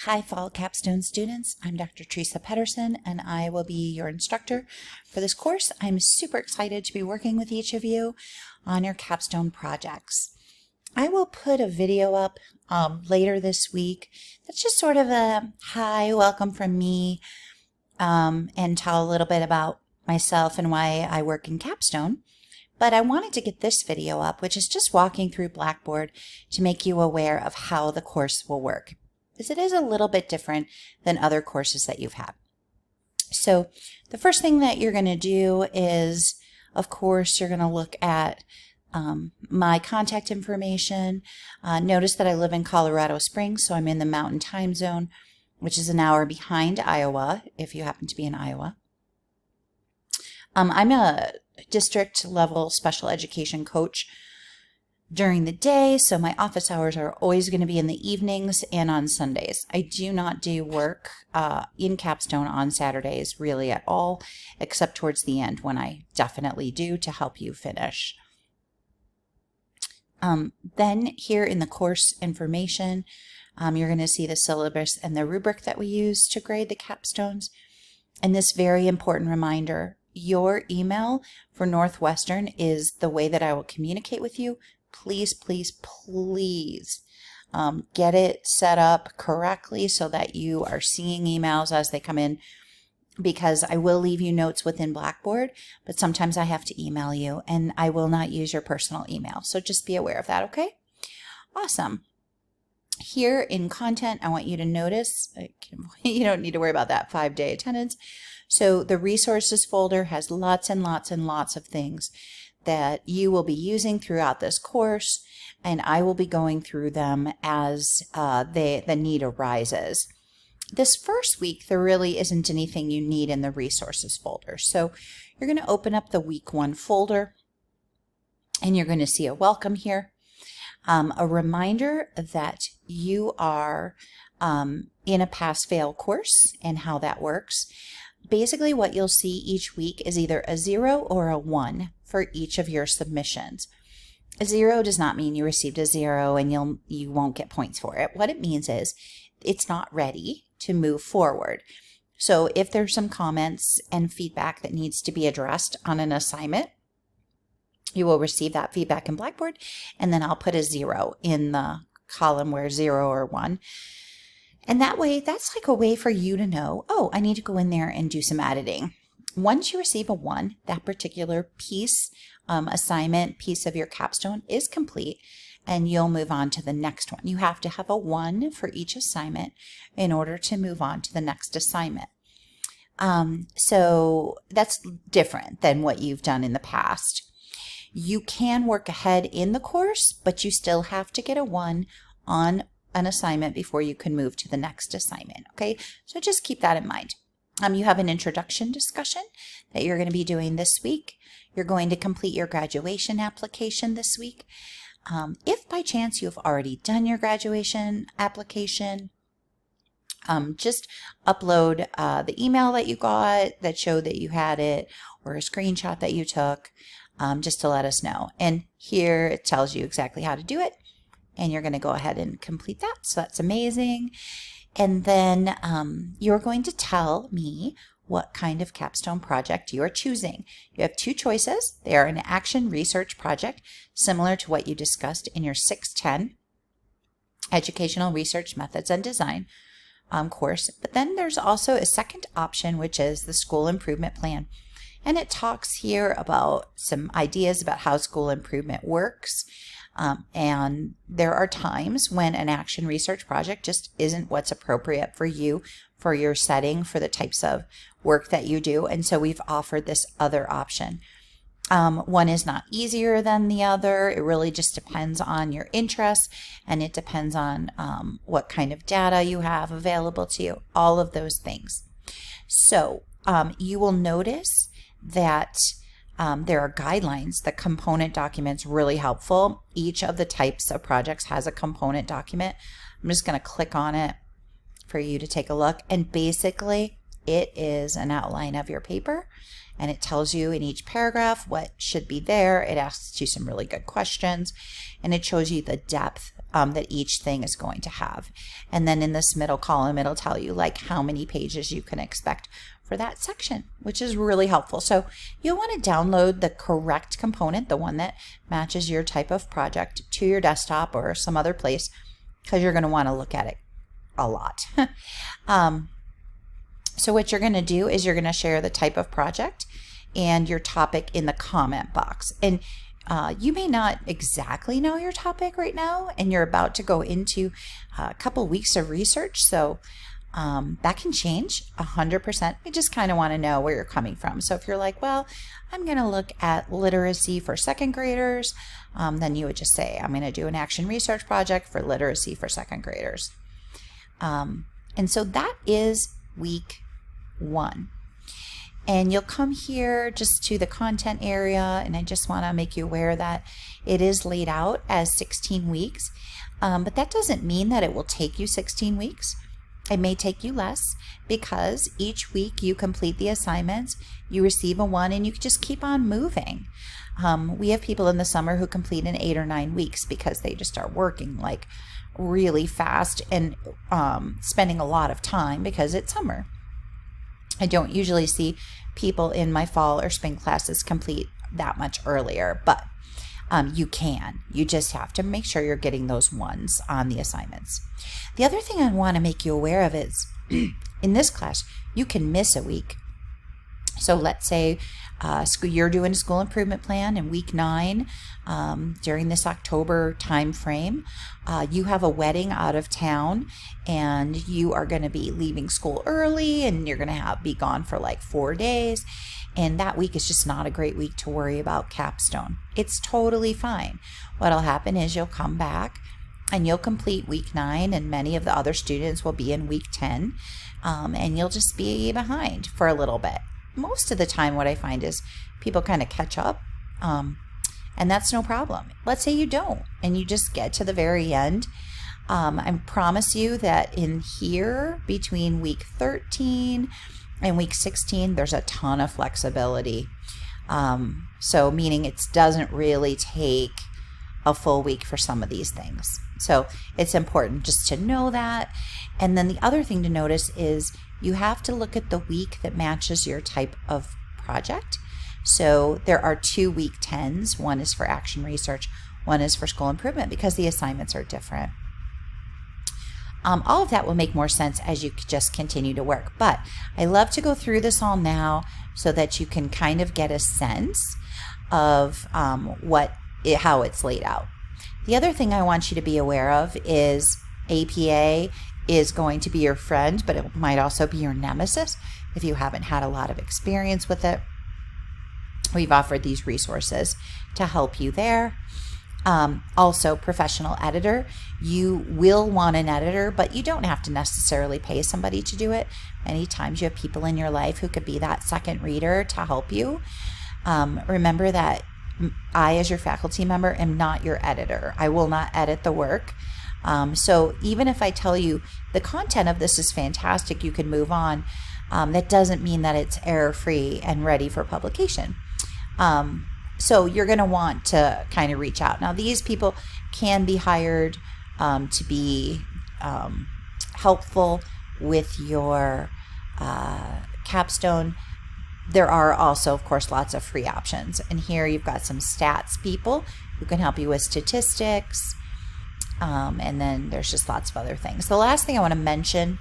Hi, Fall Capstone students. I'm Dr. Teresa Pedersen, and I will be your instructor for this course. I'm super excited to be working with each of you on your capstone projects. I will put a video up later this week. That's just sort of a hi, welcome from me, and tell a little bit about myself and why I work in capstone. But I wanted to get this video up, which is just walking through Blackboard to make you aware of how the course will work, because it is a little bit different than other courses that you've had. So the first thing that you're going to do is, of course, you're going to look at my contact information. Notice that I live in Colorado Springs, so I'm in the Mountain Time Zone, which is an hour behind Iowa, if you happen to be in Iowa. I'm a district level special education coach during the day, so my office hours are always going to be in the evenings and on Sundays. I do not do work in capstone on Saturdays really at all, except towards the end when I definitely do to help you finish. Then here in the course information, you're going to see the syllabus and the rubric that we use to grade the capstones. And this very important reminder, your email for Northwestern is the way that I will communicate with you. Please, please, please get it set up correctly so that you are seeing emails as they come in, because I will leave you notes within Blackboard, but sometimes I have to email you and I will not use your personal email. So just be aware of that, okay? Awesome. Here in content, I want you to notice, you don't need to worry about that 5-day attendance. So the resources folder has lots and lots and lots of things that you will be using throughout this course, and I will be going through them as the need arises. This first week, there really isn't anything you need in the resources folder. So you're going to open up the week 1 folder, and you're going to see a welcome here. A reminder that you are in a pass-fail course and how that works. Basically, what you'll see each week is either a 0 or a 1 for each of your submissions. A 0 does not mean you received a 0 and you won't get points for it. What it means is it's not ready to move forward. So if there's some comments and feedback that needs to be addressed on an assignment, you will receive that feedback in Blackboard, and then I'll put a 0 in the column where 0 or 1. And that way, that's like a way for you to know, oh, I need to go in there and do some editing. Once you receive a 1, that particular piece, assignment piece of your capstone is complete, and you'll move on to the next one. You have to have a 1 for each assignment in order to move on to the next assignment. So that's different than what you've done in the past. You can work ahead in the course, but you still have to get a 1 on an assignment before you can move to the next assignment. Okay, so just keep that in mind. You have an introduction discussion that you're going to be doing this week. You're going to complete your graduation application this week. If by chance you've already done your graduation application, just upload the email that you got that showed that you had it, or a screenshot that you took, just to let us know. And here it tells you exactly how to do it, and you're going to go ahead and complete that. So that's amazing. And then you're going to tell me what kind of capstone project you are choosing. You have 2 choices. They are an action research project, similar to what you discussed in your 610 Educational Research Methods and Design course. But then there's also a second option, which is the School Improvement Plan. And it talks here about some ideas about how school improvement works. And there are times when an action research project just isn't what's appropriate for you, for your setting, for the types of work that you do. And so we've offered this other option. One is not easier than the other. It really just depends on your interests, and it depends on what kind of data you have available to you, all of those things. So you will notice that there are guidelines. The component document's really helpful. Each of the types of projects has a component document. I'm just going to click on it for you to take a look. And basically it is an outline of your paper, and it tells you in each paragraph what should be there. It asks you some really good questions, and it shows you the depth that each thing is going to have. And then in this middle column, it'll tell you like how many pages you can expect for that section, which is really helpful. So you'll want to download the correct component, the one that matches your type of project, to your desktop or some other place, because you're going to want to look at it a lot. So what you're going to do is you're going to share the type of project and your topic in the comment box. And you may not exactly know your topic right now, and you're about to go into a couple weeks of research. So that can change 100%. We just kind of want to know where you're coming from. So if you're like, well, I'm going to look at literacy for second graders, then you would just say, I'm going to do an action research project for literacy for second graders. And so that is week 1. And you'll come here just to the content area, and I just want to make you aware that it is laid out as 16 weeks, but that doesn't mean that it will take you 16 weeks. It may take you less, because each week you complete the assignments, you receive a 1, and you just keep on moving. We have people in the summer who complete in 8 or 9 weeks because they just are working like really fast and spending a lot of time because it's summer. I don't usually see people in my fall or spring classes complete that much earlier, but you can. You just have to make sure you're getting those 1s on the assignments. The other thing I want to make you aware of is in this class, you can miss a week. So let's say you're doing a school improvement plan in week 9 during this October time frame. You have a wedding out of town, and you are going to be leaving school early, and you're going to be gone for like 4 days. And that week is just not a great week to worry about capstone. It's totally fine. What'll happen is you'll come back and you'll complete week 9, and many of the other students will be in week 10, and you'll just be behind for a little bit. Most of the time what I find is people kind of catch up, and that's no problem. Let's say you don't, and you just get to the very end. I promise you that in here between week 13 and week 16, there's a ton of flexibility. So meaning it doesn't really take a full week for some of these things. So it's important just to know that. And then the other thing to notice is you have to look at the week that matches your type of project. So there are 2 week 10s. One is for action research, one is for school improvement, because the assignments are different. All of that will make more sense as you just continue to work. But I love to go through this all now so that you can kind of get a sense of how it's laid out. The other thing I want you to be aware of is APA is going to be your friend, but it might also be your nemesis if you haven't had a lot of experience with it. We've offered these resources to help you there. Also, professional editor. You will want an editor, but you don't have to necessarily pay somebody to do it. Many times you have people in your life who could be that second reader to help you. Remember that I, as your faculty member, am not your editor. I will not edit the work. So even if I tell you the content of this is fantastic, you can move on, that doesn't mean that it's error-free and ready for publication. So you're going to want to kind of reach out. Now, these people can be hired to be helpful with your capstone. There are also, of course, lots of free options. And here you've got some stats people who can help you with statistics. And then there's just lots of other things. The last thing I want to mention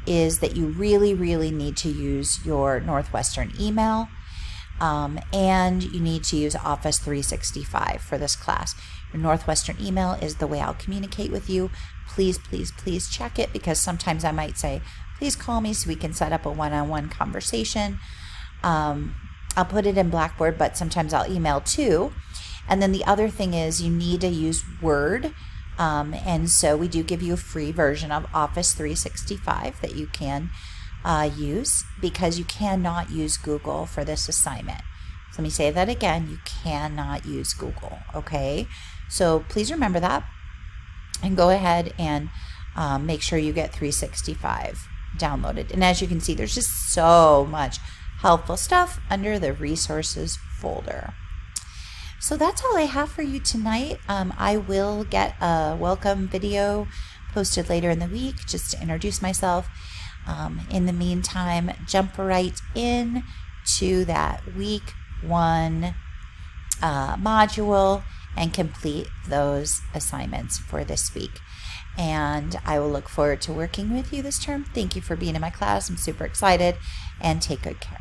is that you really, really need to use your Northwestern email. And you need to use Office 365 for this class. Your Northwestern email is the way I'll communicate with you. Please, please, please check it, because sometimes I might say, please call me so we can set up a one-on-one conversation. I'll put it in Blackboard, but sometimes I'll email too. And then the other thing is you need to use Word. And so we do give you a free version of Office 365 that you can use, because you cannot use Google for this assignment. So let me say that again. You cannot use Google. Okay. So please remember that, and go ahead and make sure you get 365. downloaded. And as you can see, there's just so much helpful stuff under the resources folder. So that's all I have for you tonight. I will get a welcome video posted later in the week just to introduce myself. In the meantime, jump right in to that week 1 module and complete those assignments for this week. And I will look forward to working with you this term. Thank you for being in my class. I'm super excited, and take good care.